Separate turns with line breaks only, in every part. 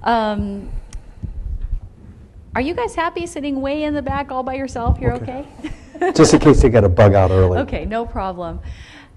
Are you guys happy sitting way in the back all by yourself? You're okay?
Just in case they got a bug out early.
Okay, no problem.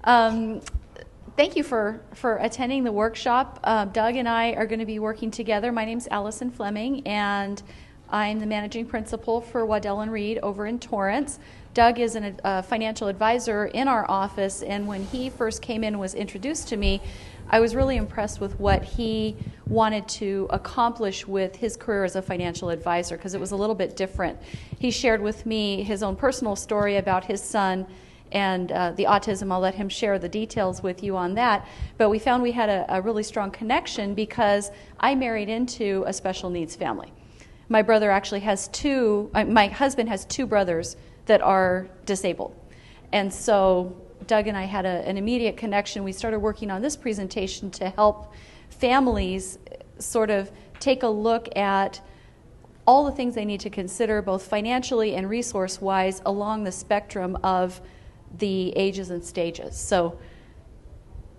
Thank you for attending the workshop. Doug and I are going to be working together. My name's Allison Fleming, and I'm the managing principal for Waddell & Reed over in Torrance. Doug is a financial advisor in our office, and when he first came in and was introduced to me, I was really impressed with what he wanted to accomplish with his career as a financial advisor, because it was a little bit different. He shared with me his own personal story about his son and the autism. I'll let him share the details with you on that. But we found we had a really strong connection because I married into a special needs family. My brother actually has my husband has two brothers that are disabled. And so Doug and I had an immediate connection. We started working on this presentation to help families sort of take a look at all the things they need to consider, both financially and resource-wise, along the spectrum of the ages and stages. So,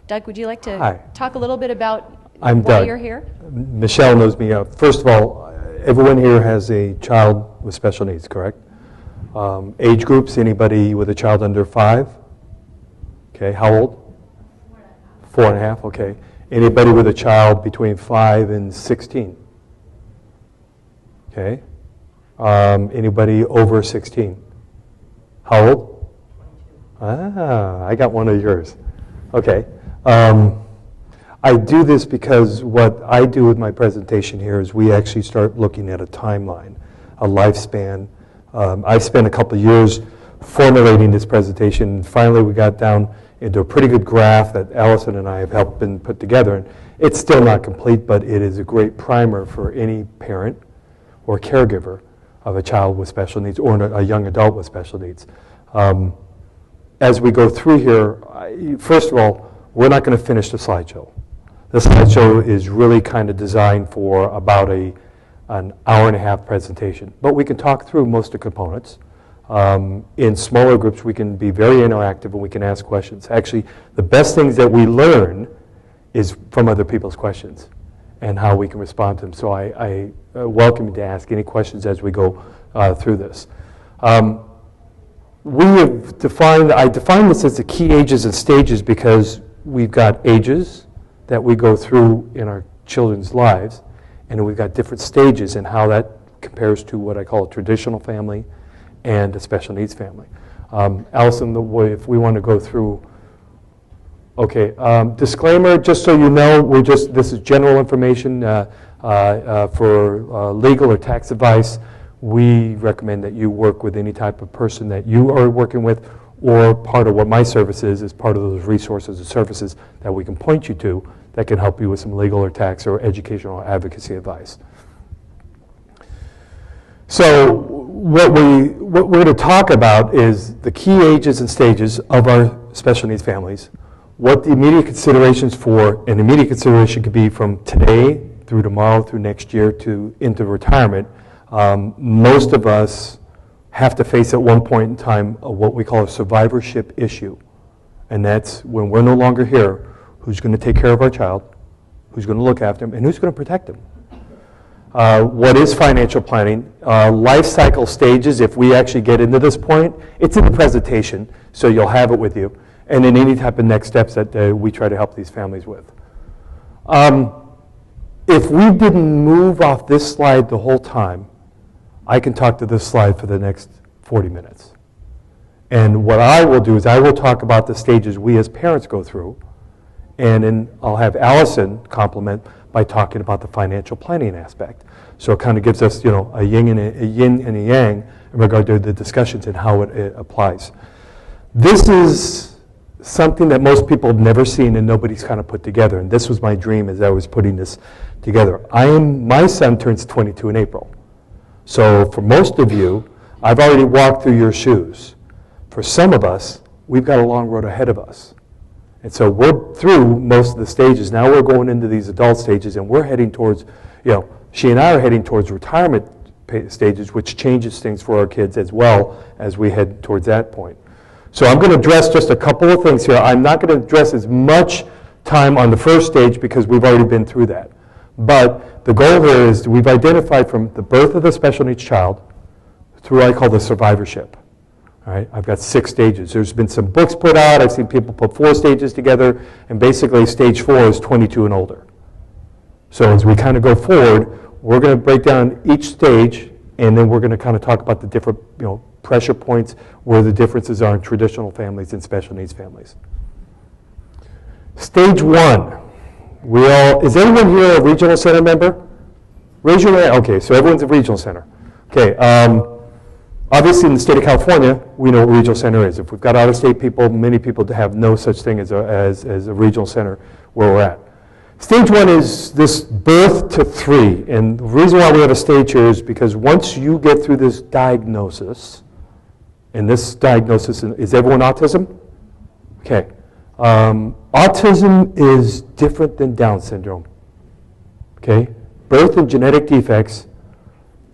Doug, would you like to talk a little bit about why you're here?
Michelle knows me. First of all, everyone here has a child with special needs, correct? Age groups, anybody with a child under 5? Okay, how old? 4.5, okay. Anybody with a child between 5 and 16? Okay. Anybody over 16? How old? I got one of yours. Okay. I do this because what I do with my presentation here is we actually start looking at a timeline, a lifespan. I spent a couple of years formulating this presentation, and finally we got down into a pretty good graph that Allison and I have helped and put together. And it's still not complete, but it is a great primer for any parent or caregiver of a child with special needs or a young adult with special needs. As we go through here, first of all, we're not going to finish the slideshow. The slideshow is really kind of designed for about an hour and a half presentation, but we can talk through most of the components. In smaller groups, we can be very interactive and we can ask questions. Actually, the best things that we learn is from other people's questions and how we can respond to them. So I welcome you to ask any questions as we go through this. I define this as the key ages and stages because we've got ages that we go through in our children's lives, and we've got different stages and how that compares to what I call a traditional family and a special needs family. Allison, if we want to go through, okay, disclaimer, just so you know, this is general information for legal or tax advice. We recommend that you work with any type of person that you are working with, or part of what my service is part of those resources and services that we can point you to that can help you with some legal or tax or educational advocacy advice. So what we're going to talk about is the key ages and stages of our special needs families, what the immediate considerations for, and immediate consideration could be from today through tomorrow, through next year to into retirement. Most of us have to face at one point in time what we call a survivorship issue. And that's when we're no longer here, who's going to take care of our child, who's going to look after him, and who's going to protect him. What is financial planning? Life cycle stages, if we actually get into this point, it's in the presentation, so you'll have it with you. And then any type of next steps that we try to help these families with. If we didn't move off this slide the whole time, I can talk to this slide for the next 40 minutes. And what I will do is I will talk about the stages we as parents go through, and then I'll have Allison complement by talking about the financial planning aspect. So it kind of gives us, a yin and a yang in regard to the discussions and how it applies. This is something that most people have never seen and nobody's kind of put together. And this was my dream as I was putting this together. My son turns 22 in April. So for most of you, I've already walked through your shoes. For some of us, we've got a long road ahead of us. And so we're through most of the stages. Now we're going into these adult stages, and we're heading towards, she and I are heading towards retirement stages, which changes things for our kids as well as we head towards that point. So I'm going to address just a couple of things here. I'm not going to address as much time on the first stage because we've already been through that. But the goal here is we've identified from the birth of the special needs child through what I call the survivorship. All right, I've got 6 stages. There's been some books put out. I've seen people put 4 stages together, and basically stage 4 is 22 and older. So as we kind of go forward, we're going to break down each stage, and then we're going to kind of talk about the different, pressure points, where the differences are in traditional families and special needs families. Stage 1. Is anyone here a regional center member? Raise your hand. Okay, so everyone's a regional center. Okay. Obviously, in the state of California, we know what regional center is. If we've got out-of-state people, many people have no such thing as a regional center where we're at. Stage 1 is this birth to 3. And the reason why we have a stage here is because once you get through this diagnosis, and this diagnosis, is everyone autism? Okay. Autism is different than Down syndrome. Okay? Birth and genetic defects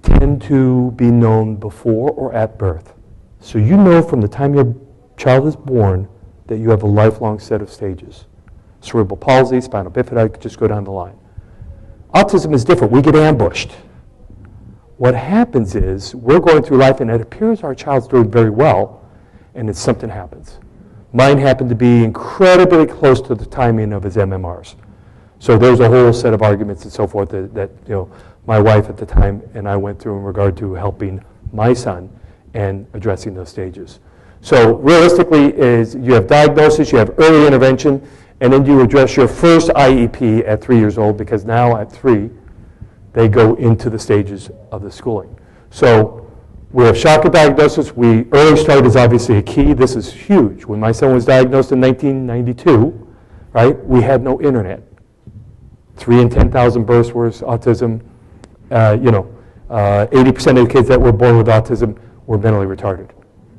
tend to be known before or at birth. So you know from the time your child is born that you have a lifelong set of stages. Cerebral palsy, spinal bifida, I could just go down the line. Autism is different. We get ambushed. What happens is we're going through life and it appears our child's doing very well, and then something happens. Mine happened to be incredibly close to the timing of his MMRs. So there's a whole set of arguments and so forth that my wife at the time and I went through in regard to helping my son and addressing those stages. So realistically, is you have diagnosis, you have early intervention, and then you address your first IEP at 3 years old, because now at 3, they go into the stages of the schooling. So we have shock of diagnosis. Early start is obviously a key. This is huge. When my son was diagnosed in 1992, right, we had no internet. 3 in 10,000 births were autism. 80% of the kids that were born with autism were mentally retarded.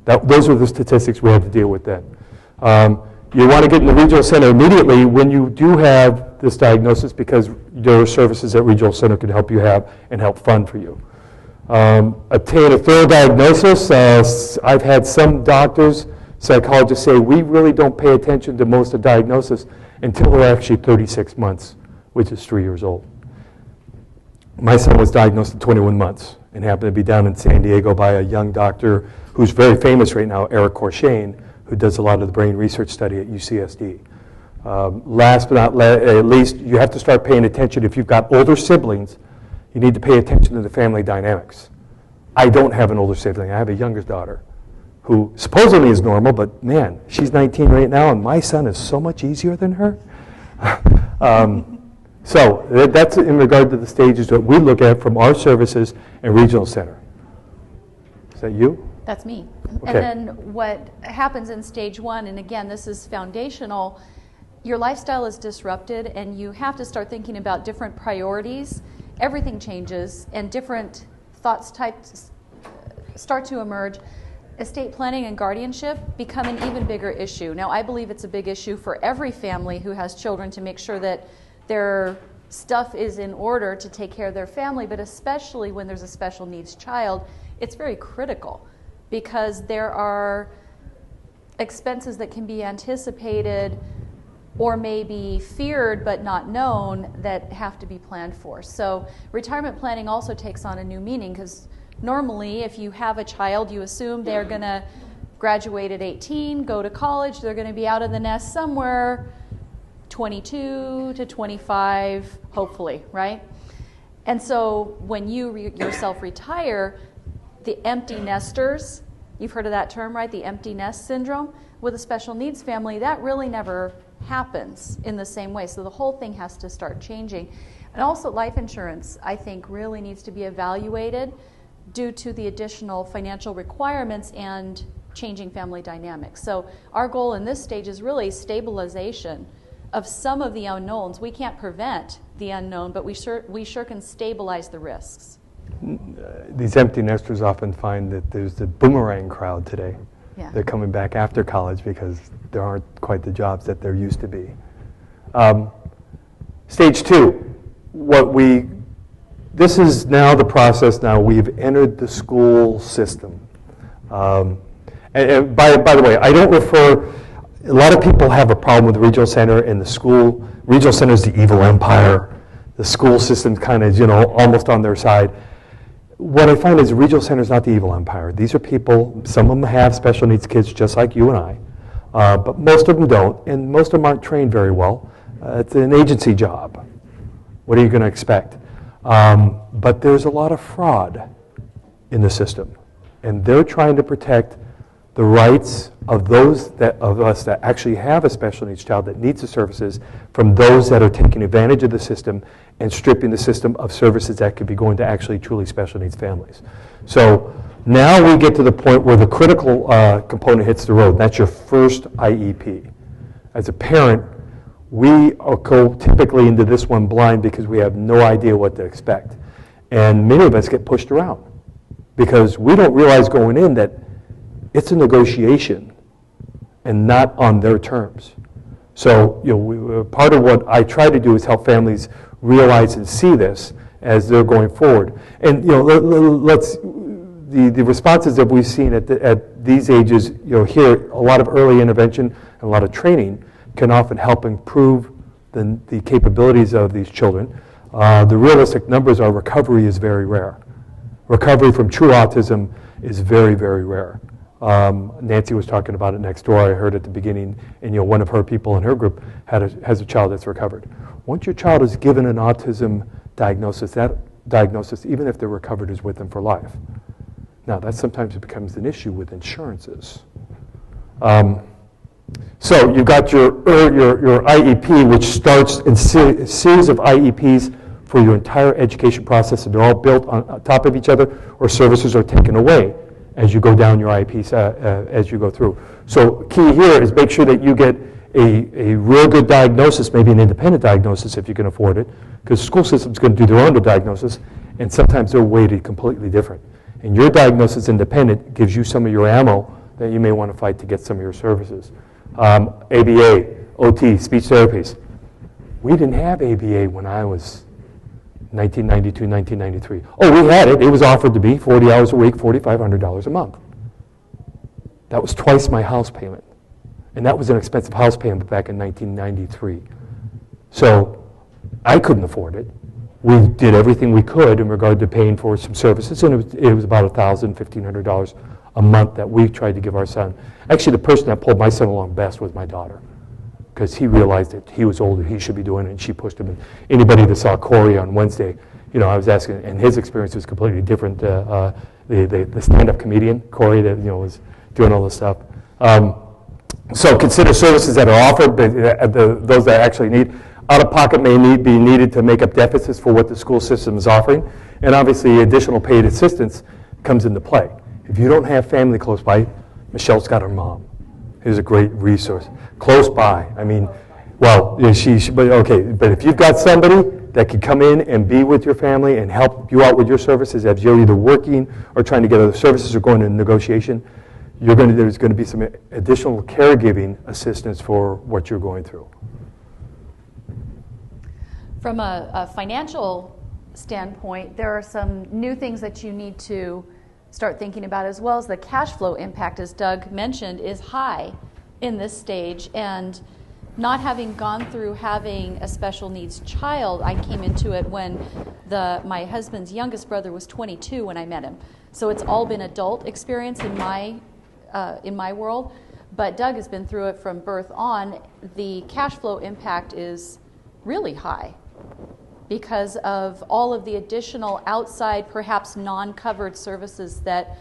Those are the statistics we had to deal with then. You want to get in the regional center immediately when you do have this diagnosis, because there are services that regional center can help you have and help fund for you. Obtain a thorough diagnosis. I've had some doctors, psychologists say we really don't pay attention to most of the diagnosis until they're actually 36 months, which is 3 years old. My son was diagnosed at 21 months and happened to be down in San Diego by a young doctor who's very famous right now, Eric Corshane, who does a lot of the brain research study at UCSD. Last but not least, you have to start paying attention. If you've got older siblings, you need to pay attention to the family dynamics. I don't have an older sibling. I have a younger daughter who supposedly is normal, but man, she's 19 right now, and my son is so much easier than her. So that's in regard to the stages that we look at from our services and regional center. Is that you?
That's me.
Okay.
And then what happens in stage 1, and again, this is foundational, your lifestyle is disrupted and you have to start thinking about different priorities. Everything changes and different thoughts types start to emerge. Estate planning and guardianship become an even bigger issue. Now, I believe it's a big issue for every family who has children to make sure that their stuff is in order to take care of their family, but especially when there's a special needs child, it's very critical because there are expenses that can be anticipated or maybe feared but not known that have to be planned for. So retirement planning also takes on a new meaning, because normally if you have a child, you assume they're going to graduate at 18, go to college, they're going to be out of the nest somewhere 22 to 25, hopefully, right? And so when you yourself retire, the empty nesters, you've heard of that term, right? The empty nest syndrome. With a special needs family, that really never happens in the same way. So the whole thing has to start changing. And also life insurance, I think, really needs to be evaluated due to the additional financial requirements and changing family dynamics. So our goal in this stage is really stabilization of some of the unknowns. We can't prevent the unknown, but we sure can stabilize the risks.
These empty nesters often find that there's the boomerang crowd today.
Yeah.
They're coming back after college because there aren't quite the jobs that there used to be. Stage 2, this is now the process. Now we've entered the school system. And by the way, I don't refer, a lot of people have a problem with the regional center and the school. Regional center is the evil empire. the school system's kind of, almost on their side. What I find is the regional center is not the evil empire. These are people, some of them have special needs kids just like you and I, but most of them don't, and most of them aren't trained very well. It's an agency job. What are you going to expect? But there's a lot of fraud in the system, and they're trying to protect the rights of those of us that actually have a special needs child that needs the services from those that are taking advantage of the system and stripping the system of services that could be going to actually truly special needs families. So now we get to the point where the critical component hits the road. That's your first IEP. As a parent, we go typically into this one blind because we have no idea what to expect. And many of us get pushed around because we don't realize going in that it's a negotiation and not on their terms. So part of what I try to do is help families realize and see this as they're going forward. And the responses that we've seen at these ages, here a lot of early intervention and a lot of training can often help improve the capabilities of these children. The realistic numbers are recovery is very rare. Recovery from true autism is very, very rare. Nancy was talking about it next door. I heard at the beginning, and one of her people in her group has a child that's recovered. Once your child is given an autism diagnosis, that diagnosis, even if they're recovered, is with them for life. Now, that sometimes becomes an issue with insurances. So you've got your IEP, which starts in a series of IEPs for your entire education process, and they're all built on top of each other, or services are taken away as you go down your IEPs as you go through. So key here is make sure that you get a real good diagnosis, maybe an independent diagnosis if you can afford it, because the school system's going to do their own diagnosis, and sometimes they're weighted completely different. And your diagnosis independent gives you some of your ammo that you may want to fight to get some of your services. ABA, OT, speech therapies. We didn't have ABA when I was 1992, 1993. Oh, we had it. It was offered to be 40 hours a week, $4,500 a month. That was twice my house payment. And that was an expensive house payment back in 1993. So I couldn't afford it. We did everything we could in regard to paying for some services, and it was about $1,000, $1,500 a month that we tried to give our son. Actually, the person that pulled my son along best was my daughter, because he realized that he was older, he should be doing it, and she pushed him. And anybody that saw Corey on Wednesday, I was asking, and his experience was completely different. The stand-up comedian, Corey, that was doing all this stuff. So consider services that are offered, but those that actually need. Out-of-pocket may be needed to make up deficits for what the school system is offering, and obviously additional paid assistance comes into play. If you don't have family close by, Michelle's got her mom. Here's a great resource. Close by, but if you've got somebody that can come in and be with your family and help you out with your services as you're either working or trying to get other services or going into negotiation, there's going to be some additional caregiving assistance for what you're going through.
From a financial standpoint, there are some new things that you need to start thinking about, as well as the cash flow impact, as Doug mentioned, is high in this stage. And not having gone through having a special needs child, I came into it when my husband's youngest brother was 22 when I met him. So it's all been adult experience in my world. But Doug has been through it from birth on. The cash flow impact is really high because of all of the additional outside, perhaps non-covered services that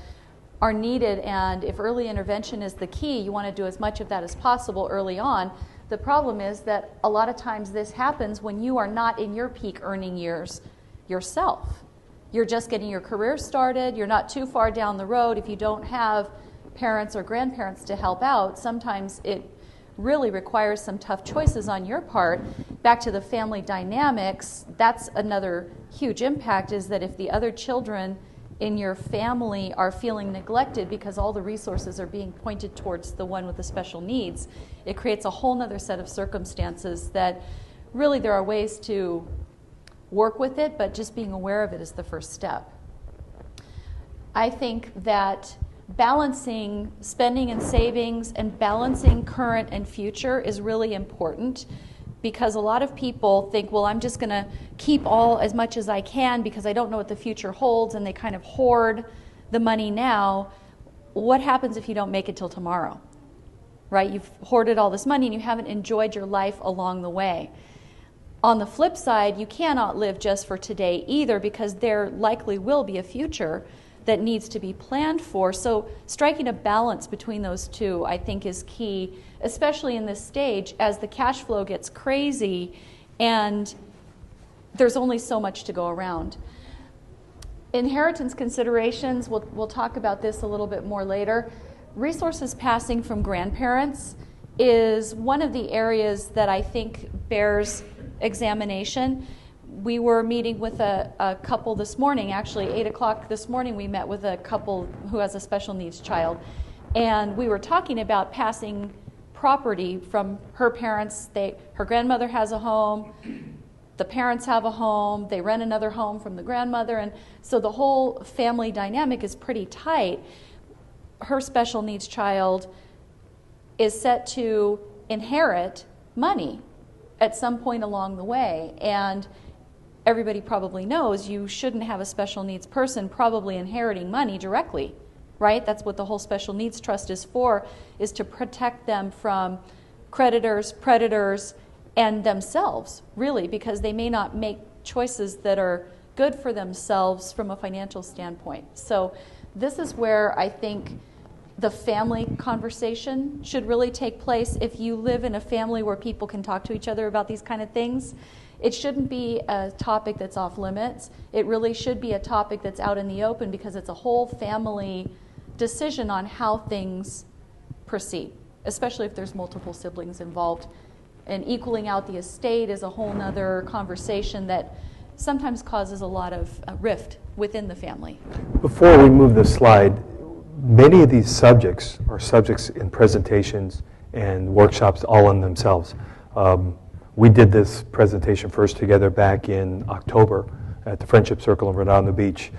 are needed. And if early intervention is the key, you want to do as much of that as possible early on. The problem is that a lot of times this happens when you are not in your peak earning years yourself. You're just getting your career started. You're not too far down the road. If you don't have parents or grandparents to help out, sometimes it really requires some tough choices on your part. Back to the family dynamics, that's another huge impact, is that if the other children in your family are feeling neglected because all the resources are being pointed towards the one with the special needs, it creates a whole other set of circumstances that really there are ways to work with it, but just being aware of it is the first step. I think that balancing spending and savings and balancing current and future is really important. because a lot of people think, well, I'm just going to keep all as much as I can because I don't know what the future holds, and they kind of hoard the money now. What happens if you don't make it till tomorrow? Right? You've hoarded all this money and you haven't enjoyed your life along the way. On the flip side, you cannot live just for today either, because there likely will be a future that needs to be planned for. So striking a balance between those two, I think, is key, especially in this stage as the cash flow gets crazy and there's only so much to go around. Inheritance considerations, we'll talk about this a little bit more later. Resources passing from grandparents is one of the areas that I think bears examination. We were meeting with a couple this morning, actually 8 o'clock this morning we met with a couple who has a special needs child, and we were talking about passing property from her parents. Her grandmother has a home, the parents have a home, they rent another home from the grandmother, and so the whole family dynamic is pretty tight. Her special needs child is set to inherit money at some point along the way, and everybody probably knows you shouldn't have a special needs person probably inheriting money directly, right? That's what the whole special needs trust is for, is to protect them from creditors, predators, and themselves, really, because they may not make choices that are good for themselves from a financial standpoint. So this is where I think the family conversation should really take place. If you live in a family where people can talk to each other about these kind of things, it shouldn't be a topic that's off limits. It really should be a topic that's out in the open, because it's a whole family decision on how things proceed, especially if there's multiple siblings involved. And equaling out the estate is a whole nother conversation that sometimes causes a lot of rift within the family.
Before we move the slide, many of these subjects are subjects in presentations and workshops all in themselves. We did this presentation first together back in October at the Friendship Circle in Redondo Beach.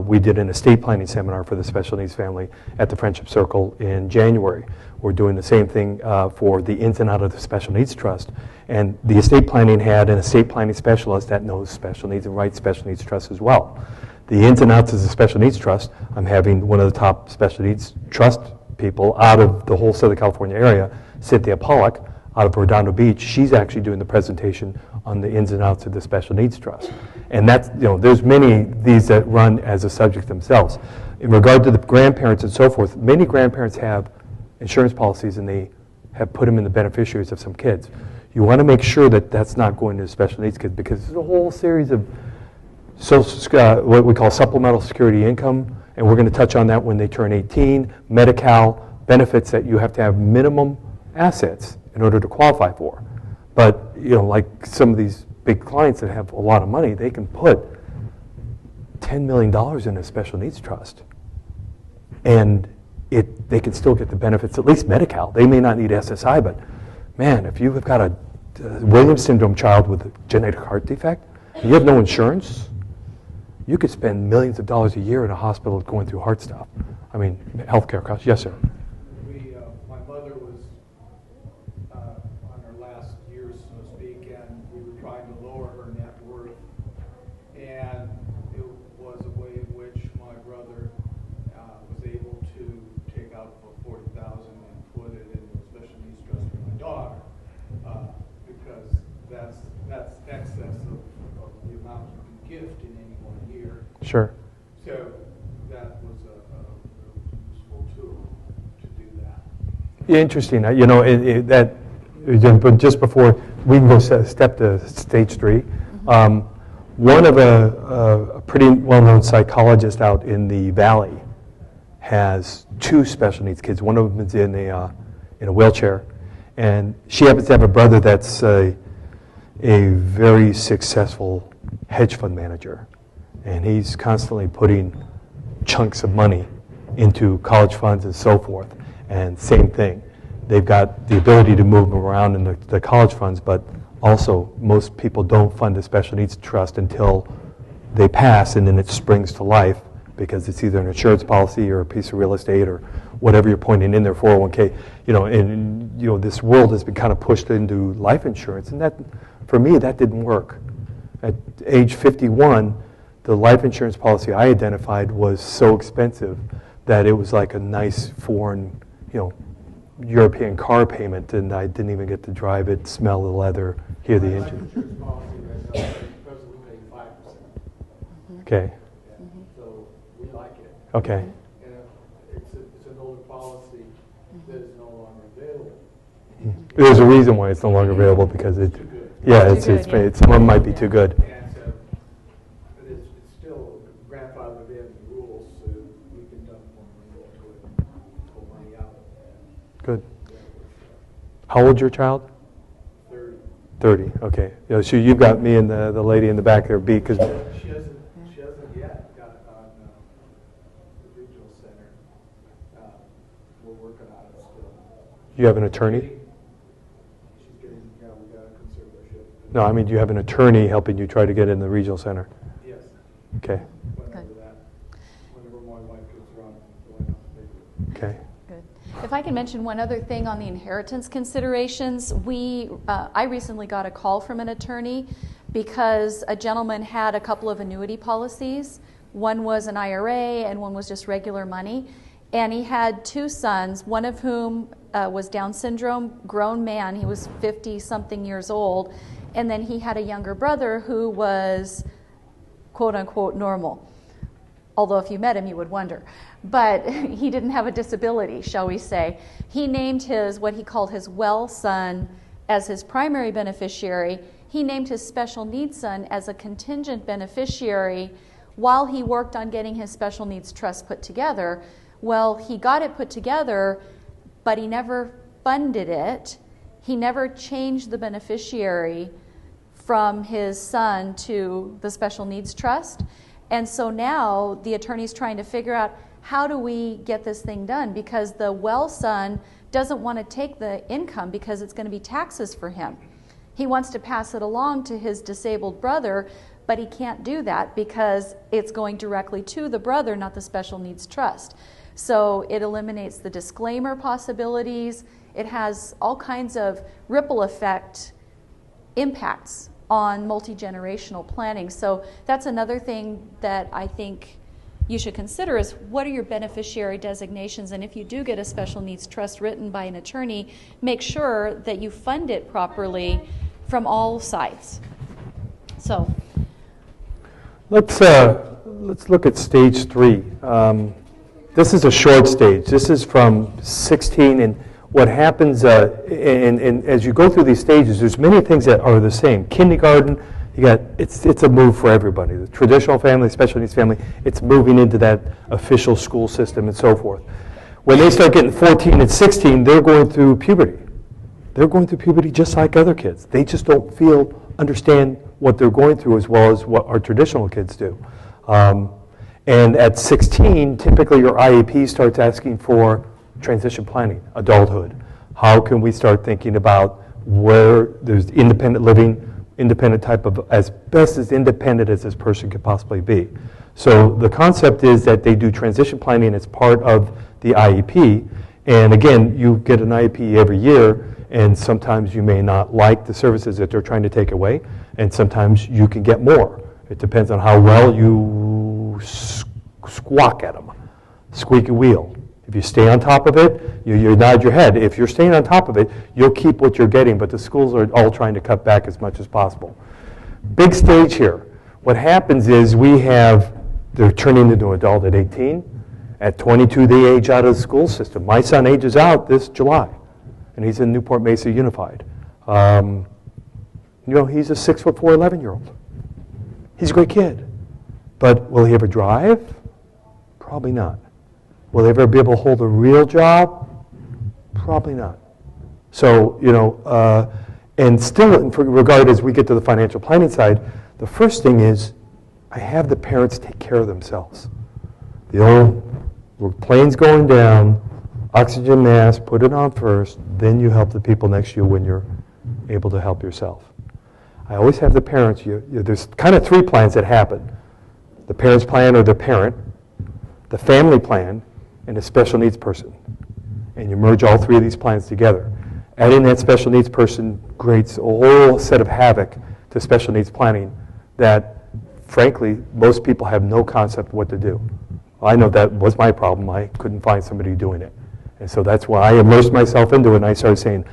We did an estate planning seminar for the special needs family at the Friendship Circle in January. We're doing the same thing for the ins and outs of the Special Needs Trust. And the estate planning had an estate planning specialist that knows special needs and writes special needs trusts as well. The ins and outs of the Special Needs Trust, I'm having one of the top special needs trust people out of the whole Southern California area, Cynthia Pollock, out of Redondo Beach. She's actually doing the presentation on the ins and outs of the Special Needs Trust. And that's, there's many of these that run as a subject themselves. In regard to the grandparents and so forth, many grandparents have insurance policies and they have put them in the beneficiaries of some kids. You want to make sure that that's not going to special needs kids, because there's a whole series of what we call supplemental security income, and we're going to touch on that when they turn 18, Medi-Cal benefits that you have to have minimum assets in order to qualify for. But, like some of these big clients that have a lot of money, they can put $10 million in a special needs trust, and they can still get the benefits, at least Medi-Cal. They may not need SSI, but man, if you have got a Williams syndrome child with a genetic heart defect, and you have no insurance, you could spend millions of dollars a year in a hospital going through heart stuff. I mean, healthcare costs. Yes, sir.
My mother was on her last years, so to speak, and we were trying to lower her net worth, and it was a way in which my brother was able to take out $40,000 and put it into a special needs trust for my daughter, because that's excess of the amount you can gift in any one year.
Sure.
So that was a useful tool to do that.
Yeah, interesting. But just before we can go step to stage 3, one of a pretty well-known psychologist out in the Valley has 2 special needs kids. One of them is in a wheelchair, and she happens to have a brother that's a very successful hedge fund manager, and he's constantly putting chunks of money into college funds and so forth. And same thing, they've got the ability to move them around in the college funds, but also most people don't fund a special needs trust until they pass, and then it springs to life because it's either an insurance policy or a piece of real estate or whatever you're putting in their 401k. And this world has been kind of pushed into life insurance, and that, for me, that didn't work. At age 51, the life insurance policy I identified was so expensive that it was like a nice foreign, European car payment, and I didn't even get to drive it, smell the leather, hear the engine.
Life insurance policy right now, because we pay 5%.
Okay.
Yeah. So we like it.
Okay.
And it's an older policy that is no longer available.
There's a reason why it's no longer available, because
Too good.
some of them might be too good.
And so, but it's still grandfathered in the rules, so we can dump more money into it, pull money out.
Good. How old's your child?
30.
30, okay. So you've got me and the lady in the back there beat, because
She hasn't yet got on the regional center. We're working on it still.
you have an attorney?
She's getting, we got a conservatorship.
No, I mean, do you have an attorney helping you try to get in the regional center?
Yes,
Okay,
whenever my wife gets around going out to paper.
okay.
Good. If I can mention one other thing on the inheritance considerations, I recently got a call from an attorney because a gentleman had a couple of annuity policies. One was an IRA and one was just regular money. And he had two sons, one of whom was Down syndrome, grown man. He was 50-something years old. And then he had a younger brother who was, quote unquote, normal. Although if you met him, you would wonder. But he didn't have a disability, shall we say. He named what he called his well son as his primary beneficiary. He named his special needs son as a contingent beneficiary while he worked on getting his special needs trust put together. Well, he got it put together, but he never funded it. He never changed the beneficiary from his son to the special needs trust. And so now the attorney's trying to figure out, how do we get this thing done? Because the well son doesn't want to take the income because it's going to be taxes for him. He wants to pass it along to his disabled brother, but he can't do that because it's going directly to the brother, not the special needs trust. So it eliminates the disclaimer possibilities. It has all kinds of ripple effect impacts on multi-generational planning. So that's another thing that I think you should consider is, what are your beneficiary designations? And if you do get a special needs trust written by an attorney, make sure that you fund it properly from all sides. So
Let's look at stage 3. This is a short stage. This is from 16, and what happens, and as you go through these stages, there's many things that are the same. Kindergarten, it's a move for everybody. The traditional family, special needs family, it's moving into that official school system and so forth. When they start getting 14 and 16, they're going through puberty. They're going through puberty just like other kids. They just don't understand what they're going through as well as what our traditional kids do. And at 16, typically your IEP starts asking for transition planning, adulthood. How can we start thinking about where there's independent living, independent type of, as best as independent as this person could possibly be. So the concept is that they do transition planning as part of the IEP. And again, you get an IEP every year, and sometimes you may not like the services that they're trying to take away, and sometimes you can get more. It depends on how well you squawk at them, squeaky wheel. If you stay on top of it, you nod your head. If you're staying on top of it, you'll keep what you're getting, but the schools are all trying to cut back as much as possible. Big stage here. What happens is they're turning into an adult at 18. At 22, they age out of the school system. My son ages out this July, and he's in Newport Mesa Unified. He's a 6'4", 11-year-old. He's a great kid. But will he ever drive? Probably not. Will they ever be able to hold a real job? Probably not. So, and still in regard as we get to the financial planning side, the first thing is I have the parents take care of themselves. The old plane's going down, oxygen mask, put it on first, then you help the people next to you when you're able to help yourself. I always have the parents, there's kind of 3 plans that happen. The parents plan or the parent, the family plan, and a special needs person, and you merge all three of these plans together, adding that special needs person creates a whole set of havoc to special needs planning that, frankly, most people have no concept of what to do. I know that was my problem. I couldn't find somebody doing it. And so that's why I immersed myself into it, and I started saying,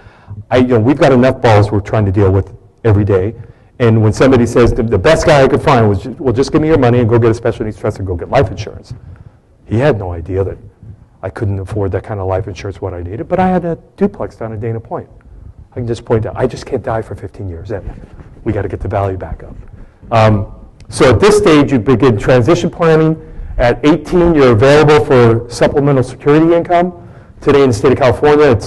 we've got enough balls we're trying to deal with every day. And when somebody says the best guy I could find was, well, just give me your money and go get a special needs trust and go get life insurance. He had no idea that I couldn't afford that kind of life insurance, what I needed, but I had a duplex down in Dana Point. I can just point out, I just can't die for 15 years. We got to get the value back up. So at this stage, you begin transition planning. At 18, you're available for supplemental security income. Today in the state of California,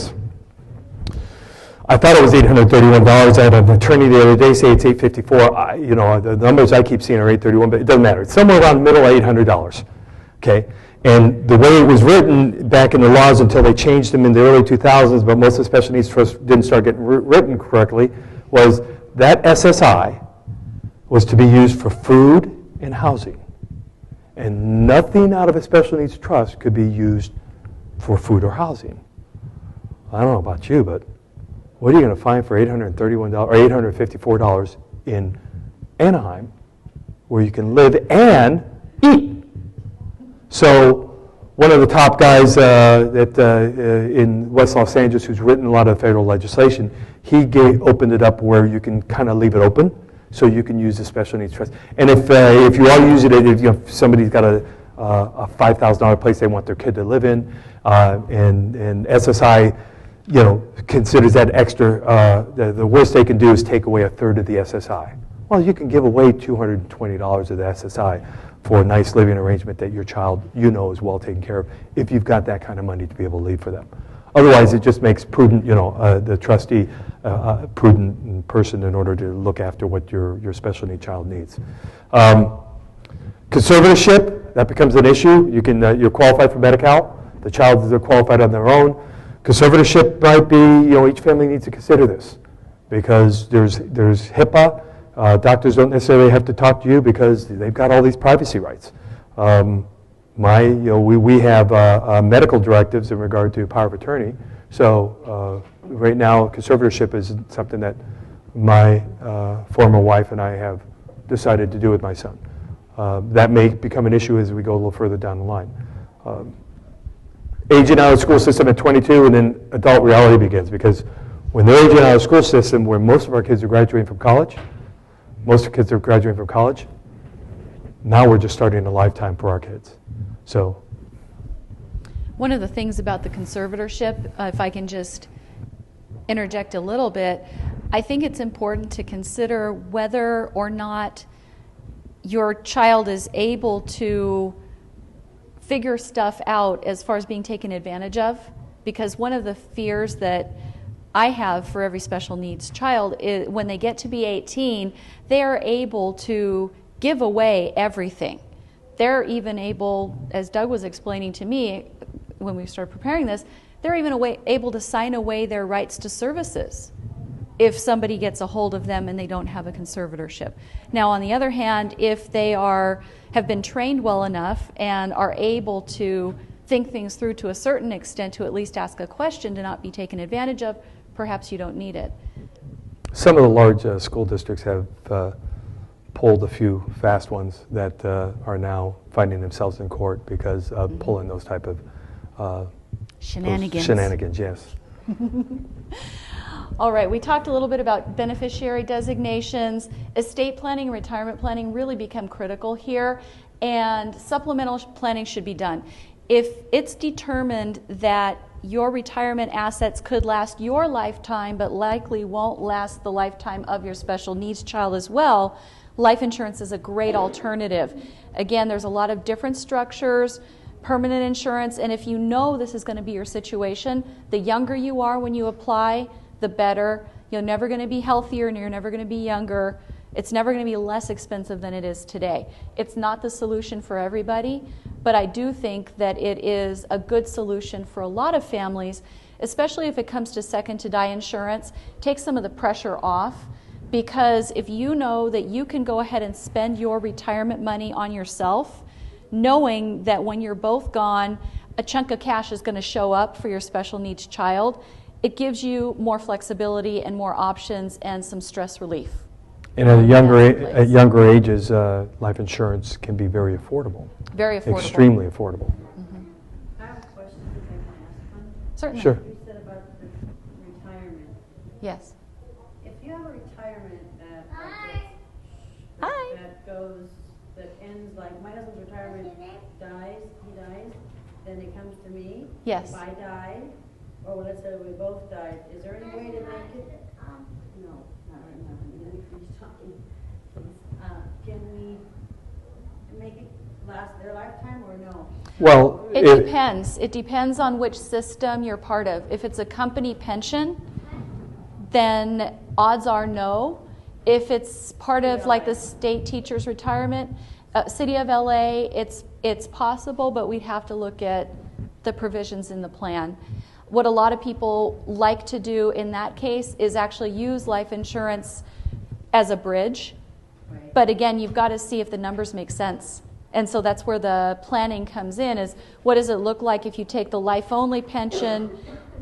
I thought it was $831. I had an attorney the other day say it's $854. The numbers I keep seeing are $831, but it doesn't matter. It's somewhere around the middle of $800. Okay? And the way it was written back in the laws until they changed them in the early 2000s, but most of the special needs trusts didn't start getting written correctly, was that SSI was to be used for food and housing. And nothing out of a special needs trust could be used for food or housing. I don't know about you, but what are you going to find for $831 or $854 in Anaheim where you can live and eat? So one of the top guys in West Los Angeles who's written a lot of federal legislation, he opened it up where you can kind of leave it open so you can use the special needs trust. And if you are using it, if somebody's got a $5,000 place they want their kid to live in, and SSI, considers that extra, the worst they can do is take away a third of the SSI. Well, you can give away $220 of the SSI for a nice living arrangement that your child, is well taken care of if you've got that kind of money to be able to leave for them. Otherwise, it just makes prudent, the trustee a prudent person in order to look after what your special need child needs. Conservatorship, that becomes an issue. You're qualified for Medi-Cal. The child is qualified on their own. Conservatorship might be, each family needs to consider this because there's HIPAA. Doctors don't necessarily have to talk to you because they've got all these privacy rights. We have medical directives in regard to power of attorney. So right now, conservatorship is something that my former wife and I have decided to do with my son. That may become an issue as we go a little further down the line. Aging out of the school system at 22, and then adult reality begins, because when they're aging out of the school system, where most of our kids are graduating from college, now we're just starting a lifetime for our kids. So,
one of the things about the conservatorship, if I can just interject a little bit, I think it's important to consider whether or not your child is able to figure stuff out as far as being taken advantage of. Because one of the fears that I have for every special needs child is when they get to be 18, they are able to give away everything. They're even able, as Doug was explaining to me when we started preparing this, they're even able to sign away their rights to services if somebody gets a hold of them and they don't have a conservatorship. Now, on the other hand, if they have been trained well enough and are able to think things through to a certain extent to at least ask a question to not be taken advantage of, perhaps you don't need it.
Some of the large school districts have pulled a few fast ones that are now finding themselves in court because of pulling those type of shenanigans, yes.
All right, we talked a little bit about beneficiary designations. Estate planning and retirement planning really become critical here, and supplemental planning should be done. If it's determined that your retirement assets could last your lifetime but likely won't last the lifetime of your special needs child as well, life insurance is a great alternative. Again, there's a lot of different structures, permanent insurance, and if you know this is going to be your situation, the younger you are when you apply, the better. You're never going to be healthier and you're never going to be younger. It's never going to be less expensive than it is today. It's not the solution for everybody, but I do think that it is a good solution for a lot of families, especially if it comes to second to die insurance. Take some of the pressure off, because if you know that you can go ahead and spend your retirement money on yourself, knowing that when you're both gone, a chunk of cash is going to show up for your special needs child, it gives you more flexibility and more options and some stress relief.
And at younger ages, life insurance can be very affordable.
Very affordable.
Extremely affordable.
I have a question, if I can ask one.
Certainly.
Sure.
You said about the retirement.
Yes.
If you have a retirement
Hi.
that ends, like my husband's retirement dies, he dies, then it comes to me.
Yes.
If I die, or let's say we both died, is there any way to make it? No, not right now. He's talking. Can we make it last their lifetime or no?
Well,
It depends. It depends on which system you're part of. If it's a company pension, then odds are no. If it's part of like the state teacher's retirement, City of LA, it's possible, but we'd have to look at the provisions in the plan. What a lot of people like to do in that case is actually use life insurance as a bridge.
Right.
But again, you've got to see if the numbers make sense. And so that's where the planning comes in, is what does it look like if you take the life-only pension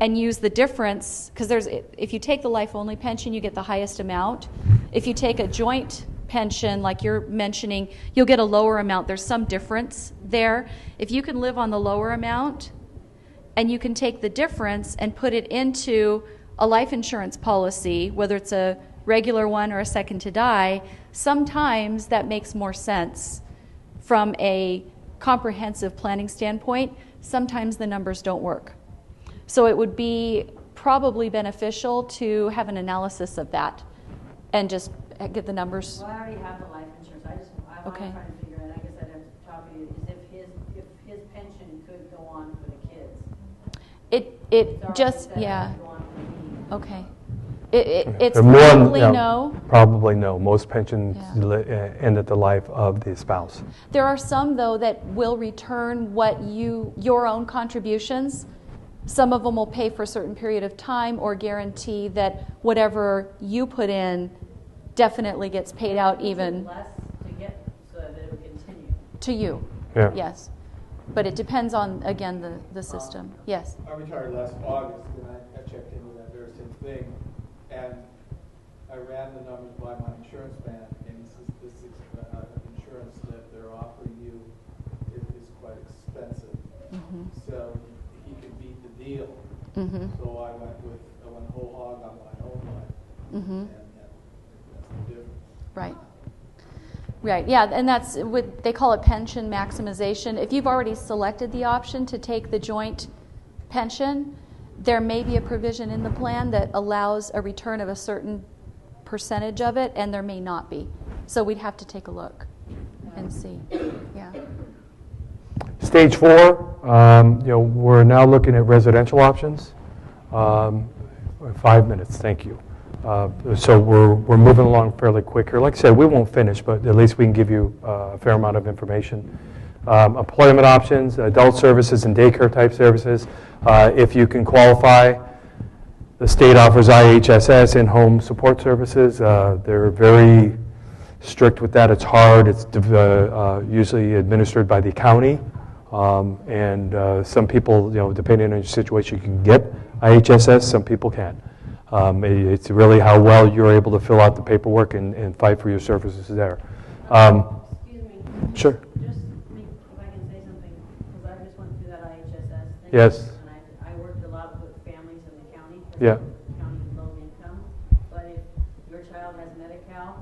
and use the difference, because if you take the life-only pension, you get the highest amount. If you take a joint pension, like you're mentioning, you'll get a lower amount. There's some difference there. If you can live on the lower amount, and you can take the difference and put it into a life insurance policy, whether it's a regular one or a second to die, sometimes that makes more sense from a comprehensive planning standpoint. Sometimes the numbers don't work. So it would be probably beneficial to have an analysis of that and just get the numbers.
Well, I already have the life insurance. I'm
Okay.
trying to figure out, I guess I'd have to talk to you, is if his pension could go on for the kids.
It
Sorry,
just,
that
yeah,
could go on for me.
okay. It's
more than-
probably
yeah,
no.
Probably no. Most pensions
Yeah.
end at the life of the spouse.
There are some, though, that will return your own contributions. Some of them will pay for a certain period of time or guarantee that whatever you put in definitely gets paid out even
Less to get so that it would continue.
to you.
Yeah.
Yes. But it depends on, again, the system. Yes.
I retired last August, and I checked into that very same thing, and I ran the numbers by my insurance man, and he says this insurance that they're offering you is quite expensive.
Mm-hmm.
So he could beat the deal.
Mm-hmm.
So I went whole hog on my own life,
Mm-hmm.
and that's the difference.
Right. Right, yeah, and that's what they call it, pension maximization. If you've already selected the option to take the joint pension, there may be a provision in the plan that allows a return of a certain percentage of it, and there may not be. So we'd have to take a look and see. Yeah.
Stage 4, we're now looking at residential options. 5 minutes, thank you. So we're moving along fairly quick here. Like I said, we won't finish, but at least we can give you a fair amount of information. Employment options, adult services and daycare type services. If you can qualify, the state offers IHSS, in-home support services. They're very strict with that. It's hard. It's usually administered by the county. And some people, depending on your situation, you can get IHSS. Some people can't. It's really how well you're able to fill out the paperwork and fight for your services there.
Excuse me.
Sure.
Just if I can say something, because I just went through that IHSS thing.
Yes.
And I worked a lot with families in the county. 'Cause
Yeah.
the county is low income. But if your child has Medi-Cal,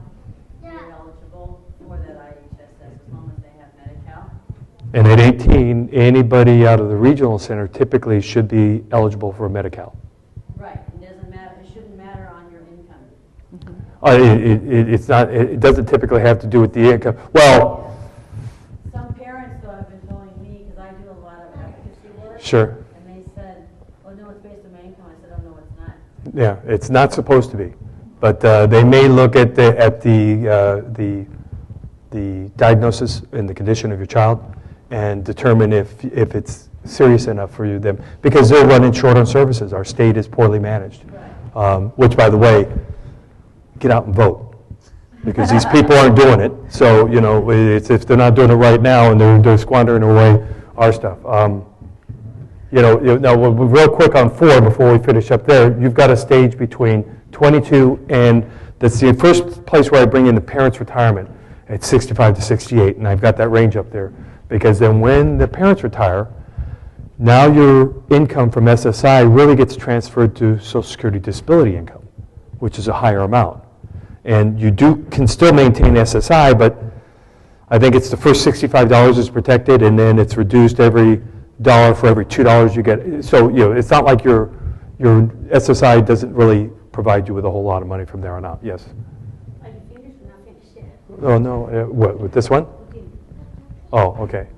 you're eligible for that IHSS as long as they have Medi-Cal.
And at 18, anybody out of the regional center typically should be eligible for a Medi-Cal.
Right. It doesn't matter. It shouldn't matter on your income.
It's not. It doesn't typically have to do with the income. Well,
Some parents, though, have been telling me, because I do a lot of advocacy work.
sure.
And they said, oh, no, it's based on my income. I said, oh, no, it's not.
Yeah, it's not supposed to be, but they may look at the diagnosis and the condition of your child and determine if it's serious enough for you them, because they're running short on services. Our state is poorly managed, which, by the way, get out and vote, because these people aren't doing it. So if they're not doing it right now and they're squandering away our stuff. Now, real quick on 4 before we finish up there, you've got a stage between 22 and that's the first place where I bring in the parents' retirement at 65 to 68, and I've got that range up there. Because then when the parents retire, now your income from SSI really gets transferred to Social Security disability income, which is a higher amount. And you can still maintain SSI, but I think it's the first $65 is protected, and then it's reduced every dollar for every $2 you get. So it's not like your SSI doesn't really provide you with a whole lot of money from there on out. Yes.
Are you finished or not finished yet?
Oh no. What with this one? Oh, okay.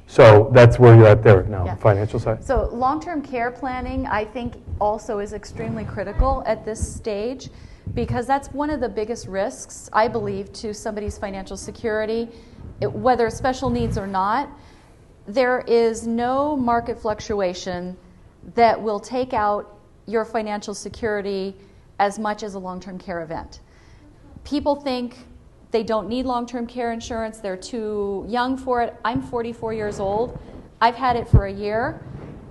So that's where you're at there now,
Yeah.
financial side.
So long-term care planning, I think, also is extremely critical at this stage because that's one of the biggest risks, I believe, to somebody's financial security, whether special needs or not. There is no market fluctuation that will take out your financial security as much as a long-term care event. People think they don't need long-term care insurance. They're too young for it. I'm 44 years old. I've had it for a year.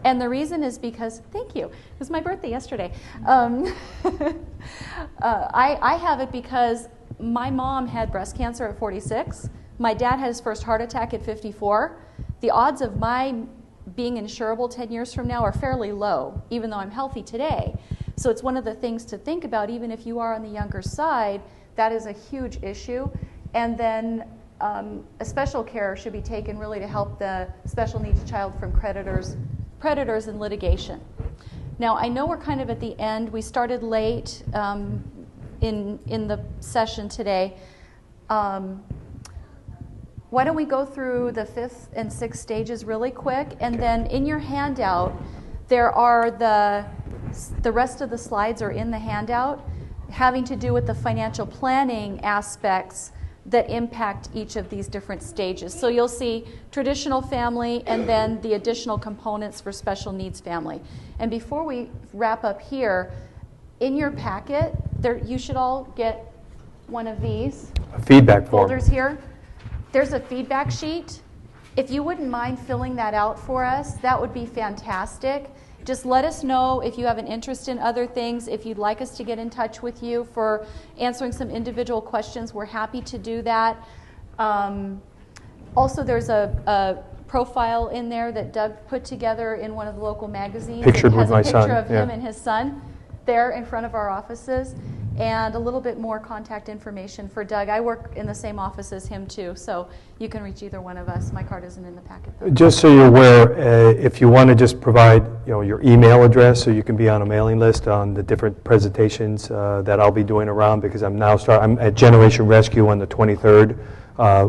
And the reason is because, thank you, it was my birthday yesterday. I have it because my mom had breast cancer at 46. My dad had his first heart attack at 54. The odds of my being insurable 10 years from now are fairly low, even though I'm healthy today. So it's one of the things to think about, even if you are on the younger side. That is a huge issue. And then a special care should be taken really to help the special needs child from predators and litigation. Now, I know we're kind of at the end. We started late in the session today. Why don't we go through the 5th and 6th stages really quick? And then in your handout, there are the rest of the slides are in the handout, having to do with the financial planning aspects that impact each of these different stages. So you'll see traditional family and then the additional components for special needs family. And before we wrap up here, in your packet, you should all get one of these
A feedback form.
folders here. There's a feedback sheet. If you wouldn't mind filling that out for us, that would be fantastic. Just let us know if you have an interest in other things. If you'd like us to get in touch with you for answering some individual questions, we're happy to do that. Also, there's a profile in there that Doug put together in one of the local magazines.
Pictured
it
with my
has a picture
son,
of him
yeah.
and his son there in front of our offices, and a little bit more contact information for Doug. I work in the same office as him too, so you can reach either one of us. My card isn't in the packet though.
Just so you're aware, if you want to just provide your email address so you can be on a mailing list on the different presentations that I'll be doing around, because I'm at Generation Rescue on the 23rd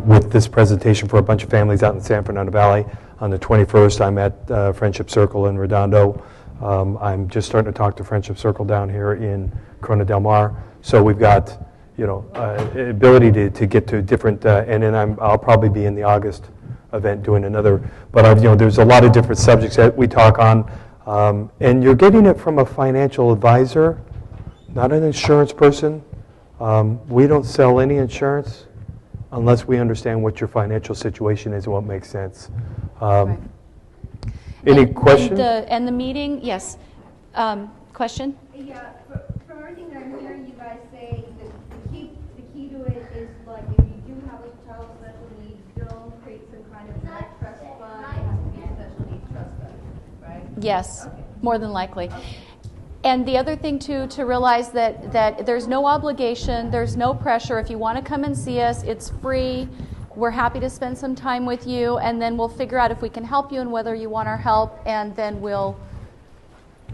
with this presentation for a bunch of families out in San Fernando Valley. On the 21st, I'm at Friendship Circle in Redondo. I'm just starting to talk to Friendship Circle down here in Corona del Mar. So we've got, ability to get to different, and then I'll probably be in the August event doing another. But there's a lot of different subjects that we talk on, and you're getting it from a financial advisor, not an insurance person. We don't sell any insurance unless we understand what your financial situation is and what makes sense.
Right.
Any questions?
And the meeting, yes. Question?
Yeah, from everything that I'm hearing you guys say, the key to it is like if you do have a child with special needs, don't create some kind of trust fund. It has to be a special needs trust fund, right?
Yes,
Okay.
more than likely. And the other thing too, to realize that there's no obligation, there's no pressure. If you want to come and see us, it's free. We're happy to spend some time with you, and then we'll figure out if we can help you and whether you want our help, and then we'll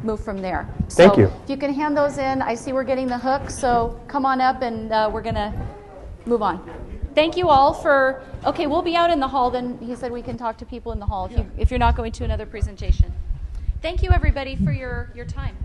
move from there.
Thank you.
If you can hand those in, I see we're getting the hook, so come on up and we're going to move on. Thank you all for, okay, we'll be out in the hall then. He said we can talk to people in the hall if you're not going to another presentation. Thank you everybody for your time.